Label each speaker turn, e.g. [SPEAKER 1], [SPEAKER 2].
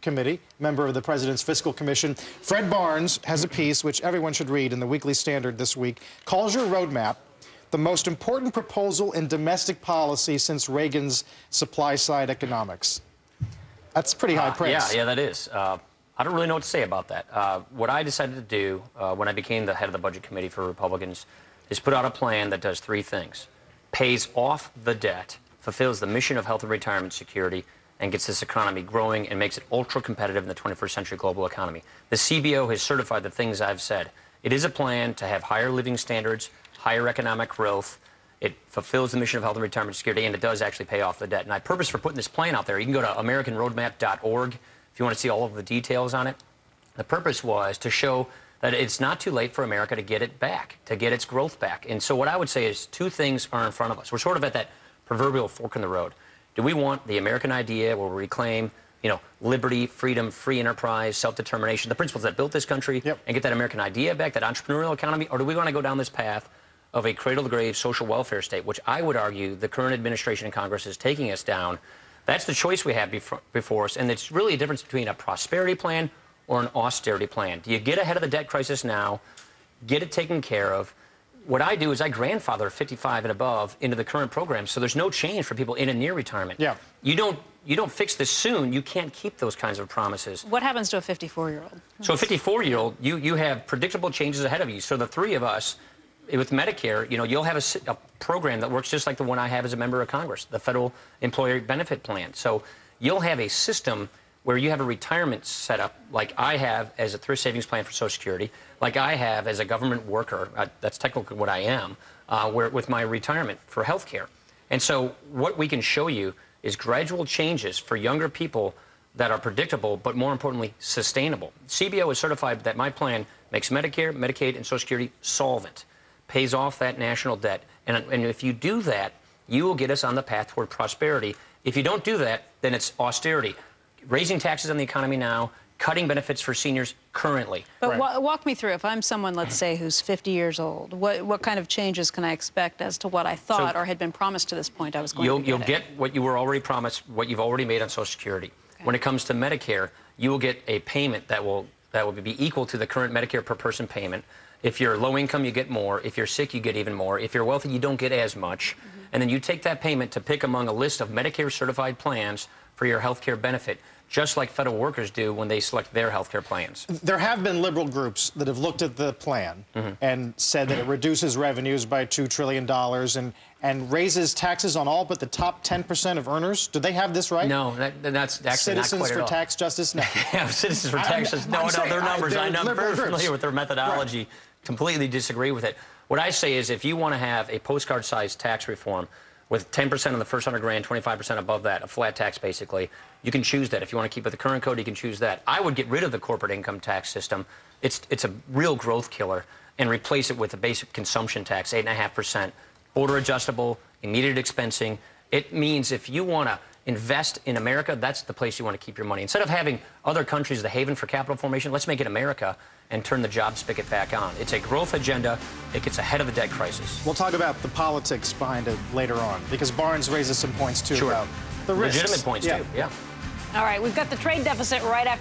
[SPEAKER 1] Committee, member of the President's Fiscal Commission. Fred Barnes has a piece, which everyone should read in the Weekly Standard this week, calls your roadmap the most important proposal in domestic policy since Reagan's supply-side economics. That's pretty high praise.
[SPEAKER 2] Yeah, that is. I don't really know what to say about that. What I decided to do when I became the head of the Budget Committee for Republicans is put out a plan that does three things. Pays off the debt, fulfills the mission of health and retirement security, and gets this economy growing and makes it ultra-competitive in the 21st century global economy. The CBO has certified the things I've said. It is a plan to have higher living standards, higher economic growth. It fulfills the mission of health and retirement security, and it does actually pay off the debt. And I purpose for putting this plan out there. You can go to AmericanRoadmap.org if you want to see all of the details on it. The purpose was to show that it's not too late for America to get it back, to get its growth back. And so what I would say is two things are in front of us. We're sort of at that proverbial fork in the road. Do we want the American idea where we reclaim, liberty, freedom, free enterprise, self-determination, the principles that built this country, and get that American idea back, that entrepreneurial economy? Or do we want to go down this path of a cradle-to-grave social welfare state, which I would argue the current administration and Congress is taking us down? That's the choice we have before us, and it's really a difference between a prosperity plan or an austerity plan. Do you get ahead of the debt crisis now, get it taken care of? What I do is I grandfather 55 and above into the current program, so there's no change for people in and near retirement.
[SPEAKER 1] Yeah.
[SPEAKER 2] You don't fix this soon, you can't keep those kinds of promises.
[SPEAKER 3] What happens to a 54-year-old?
[SPEAKER 2] So a 54-year-old, you have predictable changes ahead of you. So the three of us, with Medicare, you'll have a program that works just like the one I have as a member of Congress, the Federal Employee Benefit Plan. So you'll have a system where you have a retirement set up like I have as a thrift savings plan for Social Security, like I have as a government worker, that's technically what I am, with my retirement for health care. And so what we can show you is gradual changes for younger people that are predictable, but more importantly, sustainable. CBO is certified that my plan makes Medicare, Medicaid, and Social Security solvent, pays off that national debt. And if you do that, you will get us on the path toward prosperity. If you don't do that, then it's austerity. Raising taxes on the economy now, cutting benefits for seniors currently.
[SPEAKER 3] But walk me through, if I'm someone, let's say, who's 50 years old, what kind of changes can I expect as to what I thought or had been promised to this point I was going to get?
[SPEAKER 2] You'll get what you were already promised, what you've already made on Social Security. Okay. When it comes to Medicare, you will get a payment that will be equal to the current Medicare per person payment. If you're low income, you get more. If you're sick, you get even more. If you're wealthy, you don't get as much. And then you take that payment to pick among a list of Medicare certified plans for your health care benefit, just like federal workers do when they select their health care plans.
[SPEAKER 1] There have been liberal groups that have looked at the plan and said that it reduces revenues by $2 trillion and raises taxes on all but the top 10% of earners. Do they have this right?
[SPEAKER 2] No, that's actually
[SPEAKER 1] Citizens
[SPEAKER 2] not quite
[SPEAKER 1] for
[SPEAKER 2] at all.
[SPEAKER 1] Tax Justice? No.
[SPEAKER 2] Yeah, Citizens for Tax Justice. No, their numbers. I'm very familiar with their methodology. Completely disagree with it. What I say is if you want to have a postcard-sized tax reform with 10% on the first 100 grand, 25% above that, a flat tax basically, you can choose that. If you want to keep with the current code, you can choose that. I would get rid of the corporate income tax system. It's a real growth killer, and replace it with a basic consumption tax, 8.5%, border adjustable, immediate expensing. It means if you want to invest in America, that's the place you want to keep your money. Instead of having other countries the haven for capital formation, let's make it America and turn the job spigot back on. It's a growth agenda. It gets ahead of the debt crisis.
[SPEAKER 1] We'll talk about the politics behind it later on, because Barnes raises some points, too, about the risks.
[SPEAKER 2] Legitimate points, too, yeah.
[SPEAKER 3] All right, we've got the trade deficit right after